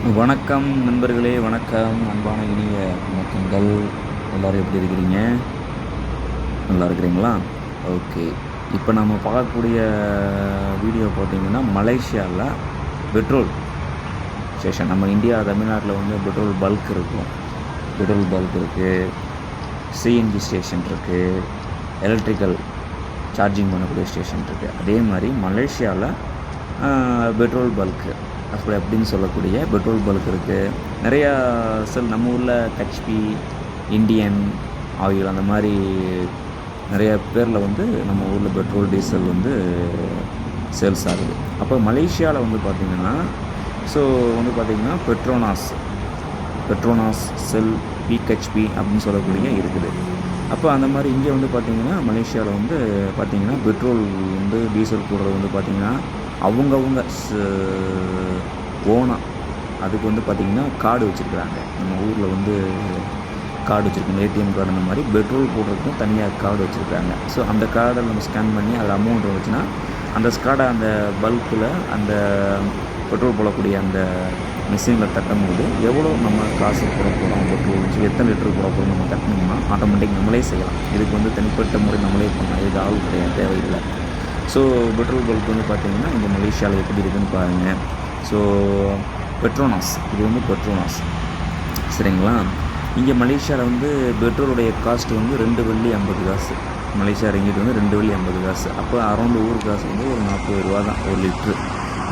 வணக்கம் நண்பர்களே, வணக்கம். அன்பான இனிய வணக்கங்கள். எல்லோரும் எப்படி இருக்கிறீங்க? நல்லா இருக்கிறீங்களா? ஓகே. இப்போ நம்ம பார்க்கக்கூடிய வீடியோ பார்த்திங்கன்னா, மலேசியாவில் பெட்ரோல் ஸ்டேஷன். நம்ம இந்தியா தமிழ்நாட்டில் வந்து பெட்ரோல் பல்க் இருக்கும். பெட்ரோல் பல்க் இருக்குது, சிஎன்ஜி ஸ்டேஷன் இருக்குது, எலக்ட்ரிக்கல் சார்ஜிங் பண்ணக்கூடிய ஸ்டேஷன் இருக்குது. அதே மாதிரி மலேசியாவில் பெட்ரோல் பல்க்கு அப்படின்னு சொல்லக்கூடிய பெட்ரோல் பல்க் இருக்குது. நிறையா நம்ம ஊரில் ஹெச்பி, இண்டியன் ஆயில் அந்த மாதிரி நிறைய பேரில் வந்து நம்ம ஊரில் பெட்ரோல் டீசல் வந்து சேல்ஸ் ஆகுது. அப்போ மலேசியாவில் வந்து பார்த்திங்கன்னா பெட்ரோனாஸ் செல், பிஹெச்பி அப்படின்னு சொல்லக்கூடிய இருக்குது. அப்போ அந்த மாதிரி இங்கே வந்து பார்த்திங்கன்னா மலேசியாவில் வந்து பார்த்திங்கன்னா பெட்ரோல் வந்து டீசல் போடுறது வந்து பார்த்திங்கன்னா அவங்கவுங்க ஓனாக அதுக்கு வந்து பார்த்திங்கன்னா கார்டு வச்சுருக்குறாங்க. நம்ம ஊரில் வந்து கார்டு வச்சுருக்காங்க, ஏடிஎம் கார்டு. அந்த மாதிரி பெட்ரோல் போடுறதுக்கும் தனியாக கார்டு வச்சுருக்காங்க. ஸோ அந்த கார்டை நம்ம ஸ்கேன் பண்ணி அதில் அமௌண்ட் வந்துச்சுன்னா அந்த கார்டை அந்த பல்கில் அந்த பெட்ரோல் போடக்கூடிய அந்த மிஷினில் தட்டும் போது எவ்வளோ நம்ம காசு போட போகிறோம், பெட்ரோல் வச்சு எத்தனை லிட்டர் போட போகிறோம் நம்ம தட்டணும்னா ஆட்டோமேட்டிக் நம்மளே செய்யலாம். இதுக்கு வந்து தனிப்பட்ட முறை நம்மளே பண்ணலாம். இது ஆள் கிடையாது, தேவையில்லை. ஸோ பெட்ரோல் பல்க் வந்து பார்த்திங்கன்னா இங்கே மலேசியாவில் எப்படி இருக்குதுன்னு பாருங்கள். ஸோ பெட்ரோனாஸ், இது வந்து பெட்ரோனாஸ், சரிங்களா? இங்கே மலேசியாவில் வந்து பெட்ரோலுடைய காஸ்ட் வந்து 2 வெள்ளி 50 காசு. மலேசியா ரிங்கிட் வந்து 2 வெள்ளி 50 காசு. அப்போ அரௌண்ட் ஊர் காசு வந்து ஒரு 40 ரூபா தான் ஒரு லிட்ரு.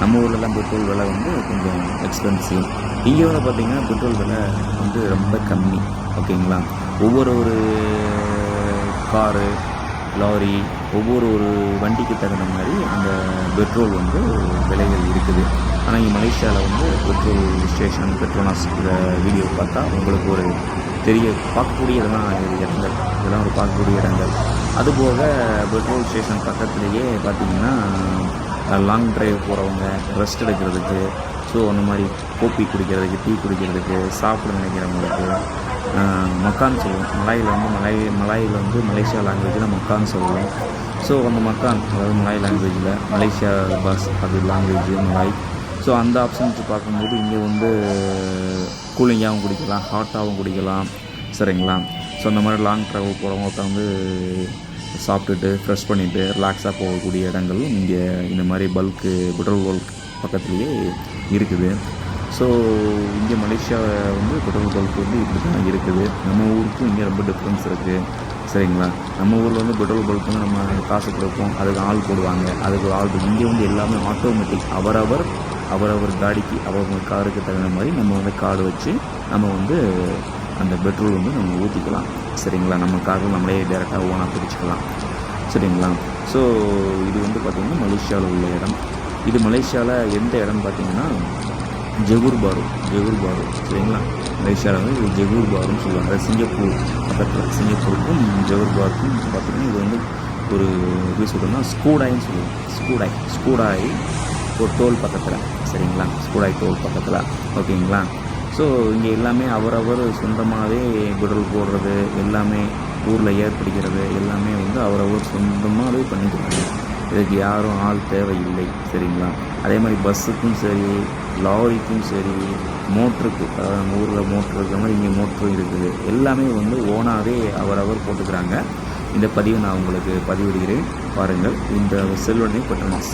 நம்ம ஊர்லலாம் பெட்ரோல் விலை வந்து கொஞ்சம் எக்ஸ்பென்சிவ். இங்கே வந்து பார்த்திங்கன்னா பெட்ரோல் விலை வந்து ரொம்ப கம்மி, ஓகேங்களா? ஒவ்வொரு காரு, லாரி, ஒவ்வொரு வண்டிக்கு தகுந்த மாதிரி அந்த பெட்ரோல் வந்து விலைகள் இருக்குது. ஆனால் இங்கே மலேசியாவில் வந்து பெட்ரோல் ஸ்டேஷன், பெட்ரோனாஸ் இந்த வீடியோ பார்த்தா உங்களுக்கு ஒரு பார்க்கக்கூடிய இடங்கள், இதெல்லாம் ஒரு பார்க்கக்கூடிய இடங்கள். அதுபோக பெட்ரோல் ஸ்டேஷன் பக்கத்துலேயே பார்த்திங்கன்னா லாங் ட்ரைவ் போகிறவங்க, ரெஸ்ட் எடுக்கிறதுக்கு, ஸோ அந்த மாதிரி கோப்பி குடிக்கிறதுக்கு, டீ குடிக்கிறதுக்கு, சாப்பிட நினைக்கிறவங்களுக்கு மக்கான்னு சொல்லுவோம். மலாயில் வந்து மலேசியா லாங்குவேஜில் மக்கான்னு சொல்லுவோம். ஸோ அந்த மக்கான், அதாவது மலாய் லாங்குவேஜில் மலேசியா பாஸ் அது லாங்குவேஜ் மலாய். ஸோ அந்த ஆப்ஷன்ஸ் பார்க்கும்போது இங்கே வந்து கூலிங்காகவும் குடிக்கலாம், ஹாட்டாகவும் குடிக்கலாம், சரிங்களா? ஸோ அந்த மாதிரி லாங் ட்ராவல் போகிறவங்க உட்காந்து சாப்பிட்டுட்டு ஃப்ரெஷ் பண்ணிவிட்டு ரிலாக்ஸாக போகக்கூடிய இடங்களும் இங்கே இந்த மாதிரி பெட்ரோல் பல்க் பக்கத்துலேயே இருக்குது. ஸோ இங்கே மலேசியா வந்து பெட்ரோல் பல்க் வந்து இப்படி தான் இருக்குது. நம்ம ஊருக்கும் இங்கே ரொம்ப டிஃப்ரென்ஸ் இருக்குது, சரிங்களா? நம்ம ஊரில் வந்து பெட்ரோல் பல்க் வந்து நம்ம காசு கொடுப்போம், அதுக்கு ஆள் போடுவாங்க, அதுக்கு ஆள். இங்கே வந்து எல்லாமே ஆட்டோமேட்டிக், அவரவர் காடிக்கு அவரவர் காருக்கு தகுந்த மாதிரி நம்ம வந்து கார்டு வச்சு நம்ம வந்து அந்த பெட்ரோல் வந்து நம்ம ஊற்றிக்கலாம், சரிங்களா? நம்ம காரில் நம்மளே டேரெக்டாக ஓனாக பிடிச்சிக்கலாம், சரிங்களா? ஸோ இது வந்து பார்த்திங்கன்னா மலேசியாவில் உள்ள இடம். இது மலேசியாவில் எந்த இடம்னு பார்த்திங்கன்னா ஜெகூர் பாரு, சரிங்களா? மலேசியாவில் வந்து இது ஜெகூர் பாருன்னு சொல்லுவாங்க. சிங்கப்பூர் பக்கத்தில், சிங்கப்பூருக்கும் ஜெகூர் பாருக்கும் பார்த்திங்கன்னா இது வந்து ஒரு எப்படி சொல்கிறோம்னா ஸ்கூடாயின்னு சொல்லுவோம். ஸ்கூடாய் ஒரு டோல் பக்கத்தில், சரிங்களா? ஸ்கூடாய் டோல் பக்கத்தில், ஓகேங்களா? ஸோ இங்கே எல்லாமே அவரவர் சொந்தமாகவே பெட்ரோல் போடுறது, எல்லாமே ஊரில் ஏற்படுகிறது எல்லாமே வந்து அவரவர் சொந்தமாகவே பண்ணிக்கிறாங்க. இதுக்கு யாரும் ஆள் தேவையில்லை, சரிங்களா? அதே மாதிரி பஸ்ஸுக்கும் சரி, லாரிக்கும் சரி, மோட்டருக்கு, அதாவது நம்ம ஊரில் மோட்ரு இருக்கிற மாதிரி இங்கே மோட்டரும் இருக்குது. எல்லாமே வந்து ஓனாகவே அவரவர் போட்டுக்கிறாங்க. இந்த பதிவை நான் உங்களுக்கு பதிவிடுகிறேன், பாருங்கள். இந்த செல்வனை பெட்ரோனாஸ்.